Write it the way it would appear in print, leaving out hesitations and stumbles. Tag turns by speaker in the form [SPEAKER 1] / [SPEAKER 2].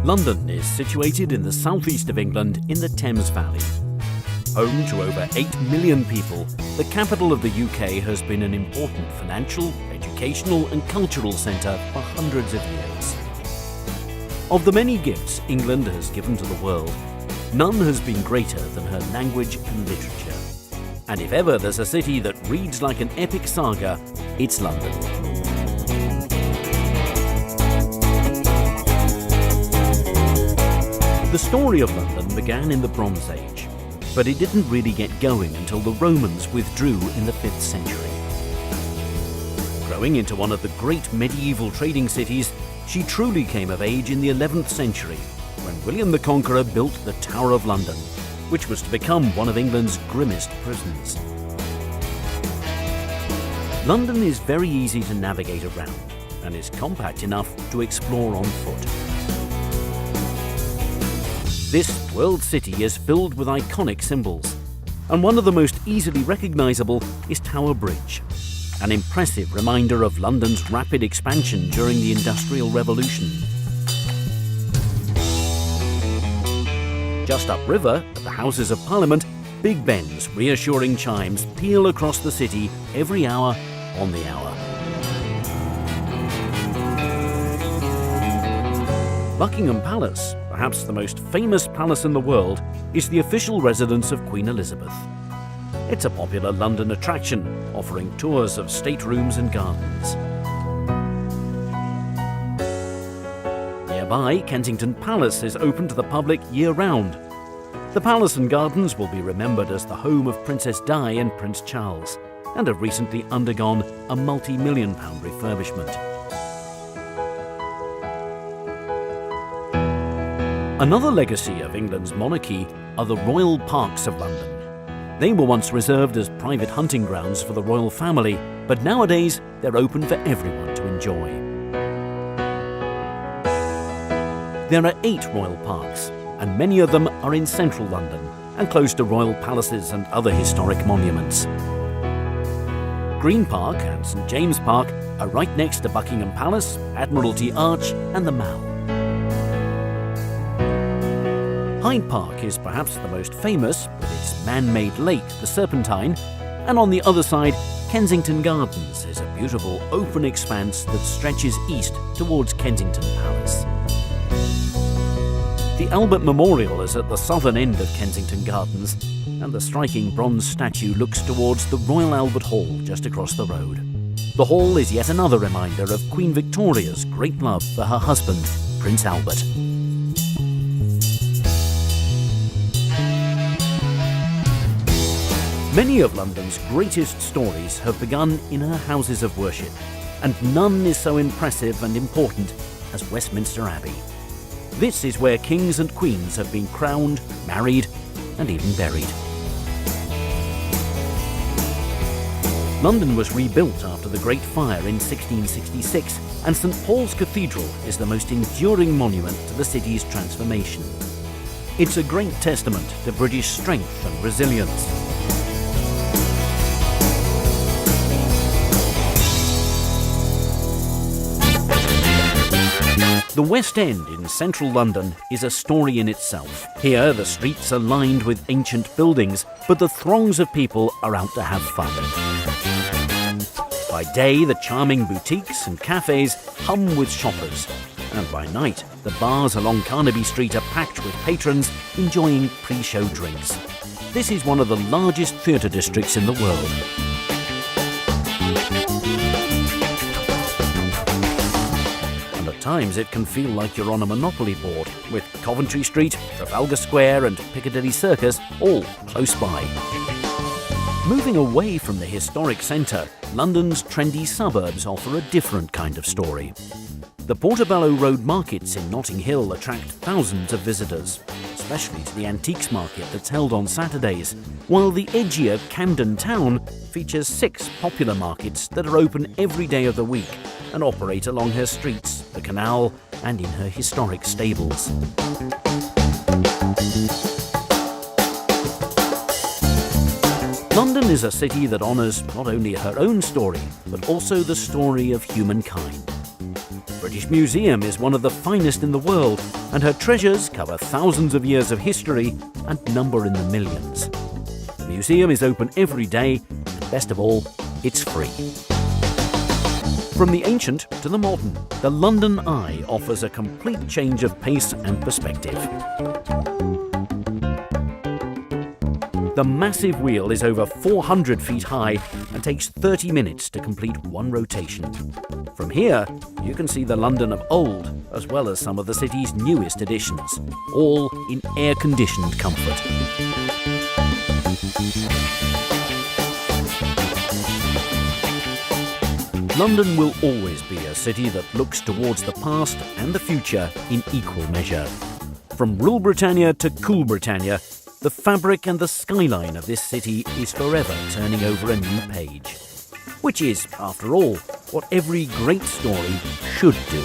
[SPEAKER 1] London is situated in the southeast of England in the Thames Valley. Home to over 8 million people, the capital of the UK has been an important financial, educational and cultural centre for hundreds of years. Of the many gifts England has given to the world, none has been greater than her language and literature. And if ever there's a city that reads like an epic saga, it's London. The story of London began in the Bronze Age, but it didn't really get going until the Romans withdrew in the 5th century. Growing into one of the great medieval trading cities, she truly came of age in the 11th century, when William the Conqueror built the Tower of London, which was to become one of England's grimmest prisons. London is very easy to navigate around and is compact enough to explore on foot. This world city is filled with iconic symbols, and one of the most easily recognisable is Tower Bridge, an impressive reminder of London's rapid expansion during the Industrial Revolution. Just upriver, at the Houses of Parliament, Big Ben's reassuring chimes peal across the city every hour on the hour. Buckingham Palace, perhaps the most famous palace in the world, is the official residence of Queen Elizabeth. It's a popular London attraction, offering tours of staterooms and gardens. Nearby, Kensington Palace is open to the public year-round. The palace and gardens will be remembered as the home of Princess Di and Prince Charles, and have recently undergone a multi-million-pound refurbishment. Another legacy of England's monarchy are the royal parks of London. They were once reserved as private hunting grounds for the royal family, but nowadays they're open for everyone to enjoy. There are 8 royal parks, and many of them are in central London and close to royal palaces and other historic monuments. Green Park and St James Park are right next to Buckingham Palace, Admiralty Arch and the Mall. Hyde Park is perhaps the most famous, with its man-made lake, the Serpentine, and on the other side, Kensington Gardens is a beautiful open expanse that stretches east towards Kensington Palace. The Albert Memorial is at the southern end of Kensington Gardens, and the striking bronze statue looks towards the Royal Albert Hall just across the road. The hall is yet another reminder of Queen Victoria's great love for her husband, Prince Albert. Many of London's greatest stories have begun in her houses of worship, and none is so impressive and important as Westminster Abbey. This is where kings and queens have been crowned, married, and even buried. London was rebuilt after the Great Fire in 1666, and St Paul's Cathedral is the most enduring monument to the city's transformation. It's a great testament to British strength and resilience. The West End in central London is a story in itself. Here, the streets are lined with ancient buildings, but the throngs of people are out to have fun. By day, the charming boutiques and cafes hum with shoppers, and by night, the bars along Carnaby Street are packed with patrons enjoying pre-show drinks. This is one of the largest theatre districts in the world. At times it can feel like you're on a Monopoly board, with Coventry Street, Trafalgar Square and Piccadilly Circus all close by. Moving away from the historic centre, London's trendy suburbs offer a different kind of story. The Portobello Road markets in Notting Hill attract thousands of visitors, especially to the antiques market that's held on Saturdays, while the edgier Camden Town features 6 popular markets that are open every day of the week and operate along her streets, the canal, and in her historic stables. London is a city that honours not only her own story, but also the story of humankind. British British Museum is one of the finest in the world, and her treasures cover thousands of years of history and number in the millions. The museum is open every day, and best of all, it's free. From the ancient to the modern, the London Eye offers a complete change of pace and perspective. The massive wheel is over 400 feet high and takes 30 minutes to complete one rotation. From here, you can see the London of old, as well as some of the city's newest additions, all in air-conditioned comfort. London will always be a city that looks towards the past and the future in equal measure. From Rule Britannia to Cool Britannia, the fabric and the skyline of this city is forever turning over a new page. Which is, after all, what every great story should do.